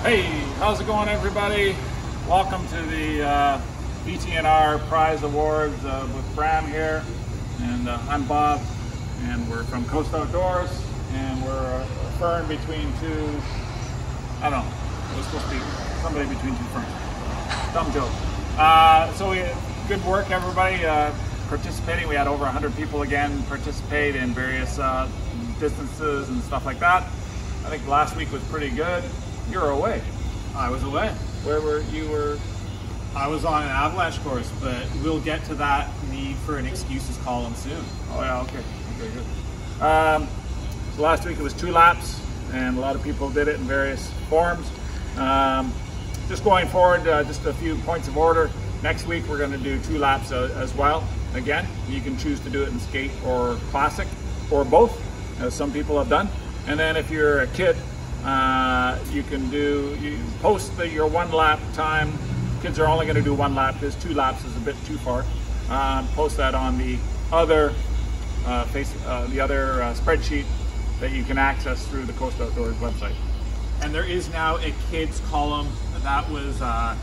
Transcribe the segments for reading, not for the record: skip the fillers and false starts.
Hey, how's it going, everybody? Welcome to the BTNR Prize Awards with Bram here, and I'm Bob, and we're from Coast Outdoors, and we're a firm between two, I don't know, it was supposed to be somebody between two firms. Dumb joke. So good work, everybody, participating. We had over 100 people again participate in various distances and stuff like that. I think last week was pretty good. You're away. I was away. Where were you? I was on an avalanche course, but we'll get to that need for an excuses column soon. Oh yeah, okay, very good. So last week it was 2 laps, and a lot of people did it in various forms. Just going forward, just a few points of order. Next week we're going to do 2 laps as well. Again, you can choose to do it in skate or classic, or both, as some people have done. And then if you're a kid, you post your 1 lap time. Kids are only going to do 1 lap because 2 laps is a bit too far. Post that on the other spreadsheet that you can access through the Coast Outdoors website. And there is now a kids column. That was a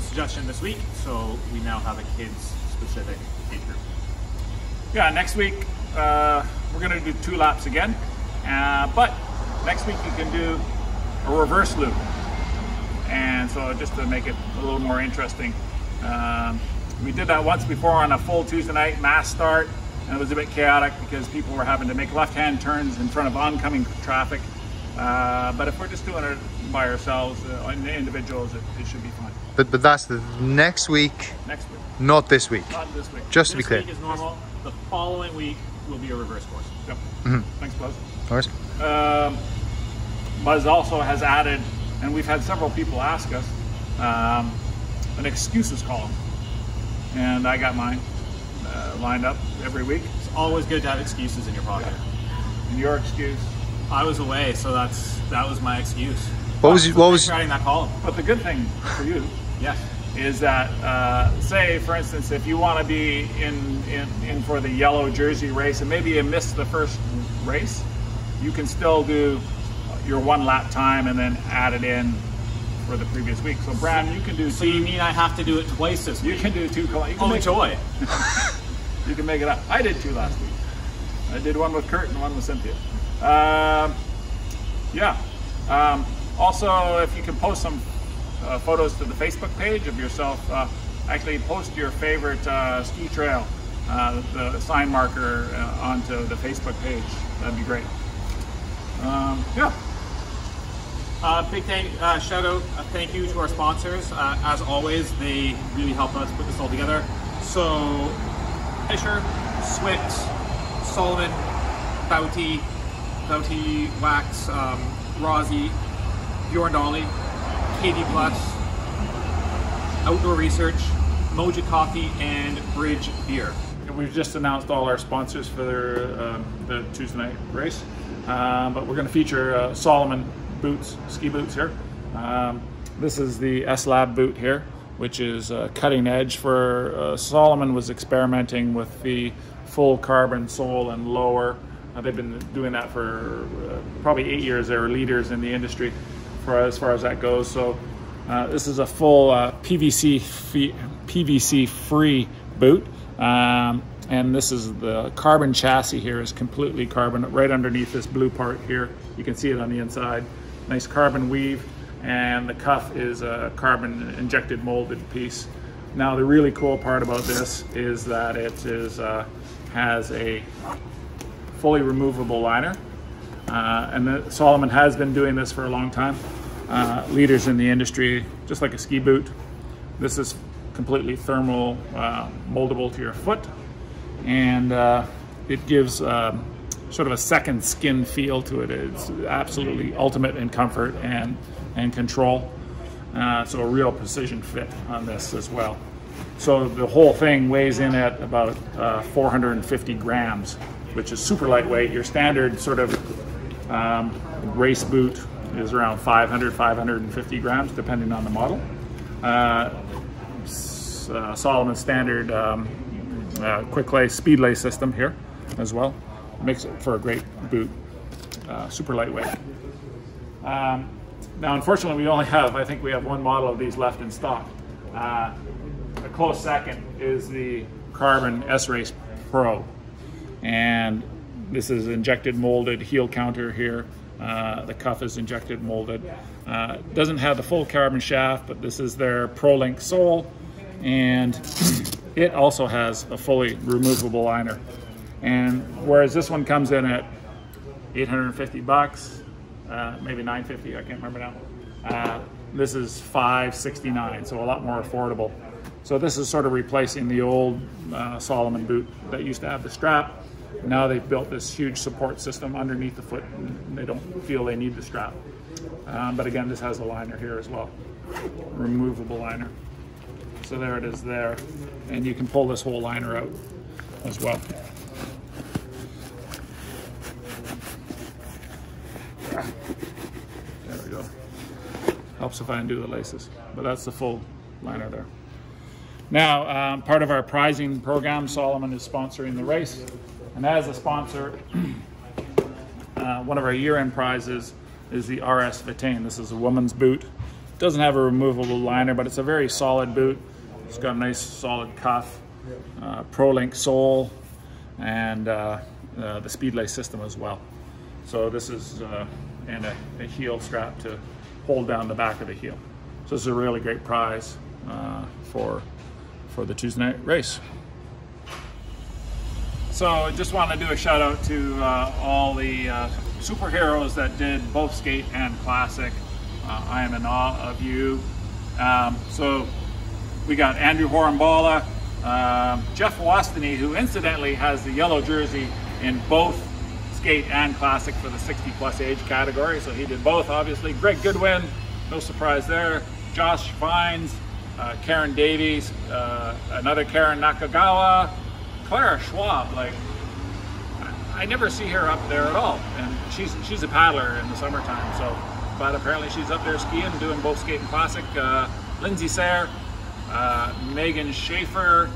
suggestion this week, so we now have a kids specific age group. Yeah, next week we're going to do 2 laps again, but next week you can do a reverse loop, and so just to make it a little more interesting, we did that once before on a full Tuesday night mass start, and it was a bit chaotic because people were having to make left-hand turns in front of oncoming traffic. But if we're just doing it by ourselves, individuals, it should be fine. But that's the next week. Next week. Not this week. Not this week. Just to be clear. This week is normal. The following week will be a reverse course. Yep. Mm-hmm. Thanks, Buzz. Of course. Buzz also has added, and we've had several people ask us, an excuses column. And I got mine lined up every week. It's always good to have excuses in your pocket. Yeah. And your excuse? I was away, so that was my excuse. What was writing that column? But the good thing for you, yes, is that say, for instance, if you want to be in for the yellow jersey race, and maybe you missed the first race, you can still do your 1 lap time and then add it in for the previous week. So Bram, you can do. So you mean I have to do it twice this week? You can do 2. You can Only joy. You can make it up. I did 2 last week. I did 1 with Kurt and 1 with Cynthia. Also, if you can post some photos to the Facebook page of yourself, actually post your favorite ski trail, the sign marker onto the Facebook page. That'd be great. Yeah. Big shout out, thank you to our sponsors. As always, they really help us put this all together. So, Fisher, Swift, Solomon, Bounty Wax, Rozzy, Bjorn Dolly, KD Plus, Outdoor Research, Moja Coffee, and Bridge Beer. We've just announced all our sponsors for the Tuesday night race, but we're going to feature Solomon boots, ski boots here. This is the S-Lab boot here, which is cutting edge for Solomon was experimenting with the full carbon sole and lower. They've been doing that for probably 8 years. They were leaders in the industry as far as that goes. So this is a full PVC free boot. And this is the carbon chassis here is completely carbon right underneath this blue part here. You can see it on the inside. Nice carbon weave, and the cuff is a carbon injected molded piece. Now the really cool part about this is that it has a fully removable liner, and Solomon has been doing this for a long time. Leaders in the industry, just like a ski boot. This is completely thermal moldable to your foot, and it gives sort of a second skin feel to it. It's absolutely ultimate in comfort and control. So a real precision fit on this as well. So the whole thing weighs in at about 450 grams, which is super lightweight. Your standard sort of race boot is around 550 grams, depending on the model. Solomon standard quick lay, speed lay system here as well. Makes it for a great boot, super lightweight. Now, unfortunately, we only have, I think we have one model of these left in stock. A close second is the Carbon S-Race Pro. And this is injected molded heel counter here. The cuff is injected molded. Doesn't have the full carbon shaft, but this is their ProLink sole. And it also has a fully removable liner. And whereas this one comes in at 850 bucks, maybe 950, I can't remember now. This is 569, so a lot more affordable. So this is sort of replacing the old Salomon boot that used to have the strap. Now they've built this huge support system underneath the foot, and they don't feel they need the strap. But again, this has a liner here as well, removable liner. So there it is there, and you can pull this whole liner out as well. There we go. Helps if I undo the laces, but that's the full liner there. Now, part of our prizing program, Salomon is sponsoring the race, and as a sponsor, one of our year-end prizes is the RS Vitain. This is a woman's boot. It doesn't have a removable liner, but it's a very solid boot. It's got a nice solid cuff, ProLink sole, and the Speedlay system as well. So this is and a heel strap to hold down the back of the heel. So this is a really great prize for the Tuesday night race. So I just want to do a shout out to all the superheroes that did both skate and classic. I am in awe of you. So we got Andrew Horambala, Jeff Wostany, who incidentally has the yellow jersey in both skate and classic for the 60 plus age category. So he did both, obviously. Greg Goodwin, no surprise there. Josh Vines, Karen Davies, another Karen Nakagawa, Clara Schwab. Like, I never see her up there at all, and she's a paddler in the summertime. So, but apparently she's up there skiing, doing both skate and classic. Lindsay Sayre, Megan Schaefer,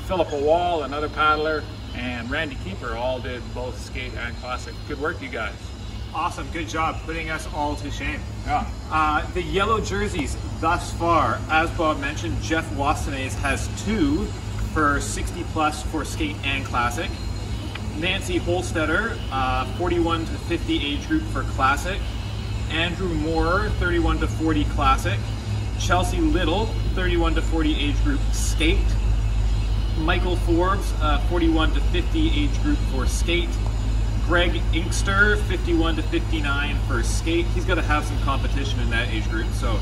Philippa Wall, another paddler, and Randy Keeper all did both skate and classic. Good work, you guys. Awesome, good job putting us all to shame. Yeah. The yellow jerseys thus far, as Bob mentioned, Jeff Wastanes has 2 for 60 plus for skate and classic. Nancy Holstetter, 41 to 50 age group for classic. Andrew Moore, 31 to 40 classic. Chelsea Little, 31 to 40 age group skate. Michael Forbes, 41 to 50 age group for skate. Greg Inkster, 51 to 59 for skate. He's got to have some competition in that age group, so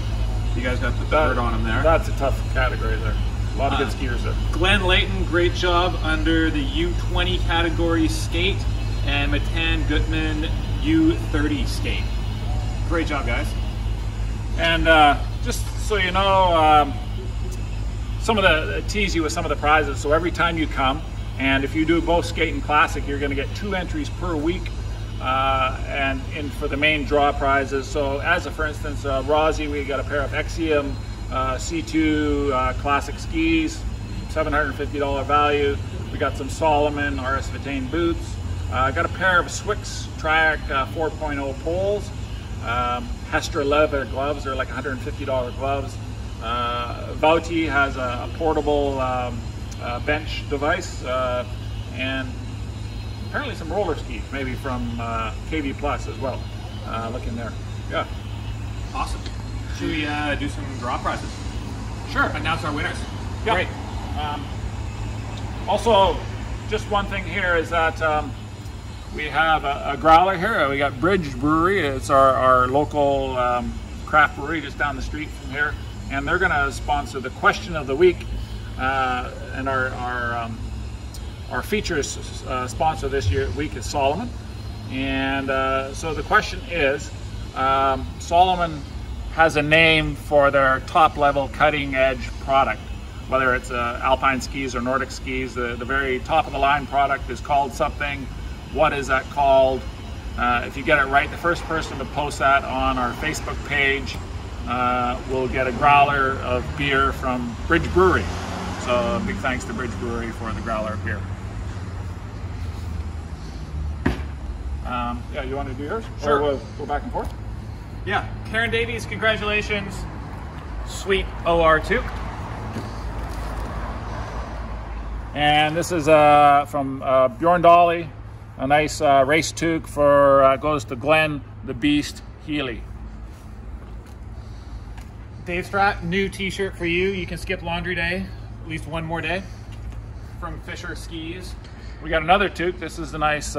you guys got to put the word on him there. That's a tough category there. A lot of good skiers there. Glenn Layton, great job under the U20 category skate, and Matan Gutman, U30 skate. Great job, guys. And just so you know, some of the tease you with some of the prizes. So every time you come, and if you do both skate and classic, you're going to get 2 entries per week, and for the main draw prizes. So as a, for instance, Rosie, we got a pair of Exium C2 classic skis, $750 value. We got some Salomon RS Vitain boots. I got a pair of Swix Track 4.0 poles. Hestra leather gloves, they're like $150 gloves. Vauti has a portable bench device, and apparently some roller skis, maybe from KV Plus as well. Look in there. Yeah. Awesome. Should we do some draw prizes? Sure. Announce our winners. Yep. Great. Also, just one thing here is that we have a growler here. We got Bridge Brewery. It's our local craft brewery just down the street from here, and they're going to sponsor the question of the week. And our features sponsor this week is Salomon. And so the question is, Salomon has a name for their top level cutting edge product, whether it's alpine skis or Nordic skis. The very top of the line product is called something. What is that called? If you get it right, the first person to post that on our Facebook page will get a growler of beer from Bridge Brewery. So big thanks to Bridge Brewery for the growler of beer. Yeah, you want to do yours? Sure. Or we'll go back and forth? yeah, Karen Davies, congratulations. Sweet OR toque. And this is from Bjorn Dolly, a nice race toque for, goes to Glenn the Beast Healy. Dave Strat, new t-shirt for you. You can skip laundry day, at least one more day, from Fisher Skis. We got another toque. This is a nice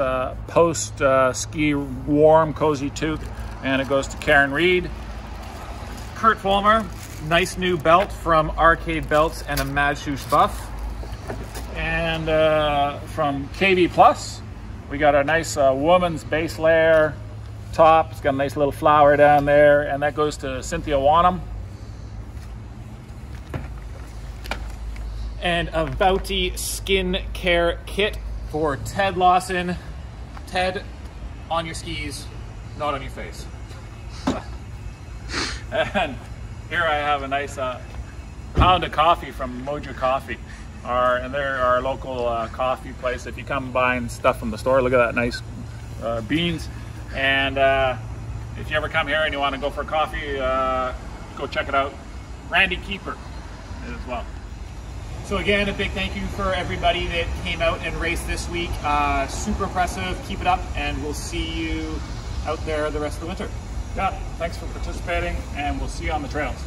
post ski warm cozy toque, and it goes to Karen Reed. Kurt Fulmer, nice new belt from Arcade Belts and a Mad Shoes buff. And from KV Plus, we got a nice woman's base layer top. It's got a nice little flower down there, and that goes to Cynthia Wanham. And a Vouty skin care kit for Ted Lawson. Ted, on your skis, not on your face. And here I have a nice pound of coffee from Mojo Coffee. And they're our local coffee place. If you come buying stuff from the store, look at that nice beans. And if you ever come here and you want to go for coffee, go check it out. Randy Keeper as well. So again, a big thank you for everybody that came out and raced this week. Super impressive. Keep it up, and we'll see you out there the rest of the winter. Yeah, thanks for participating, and we'll see you on the trails.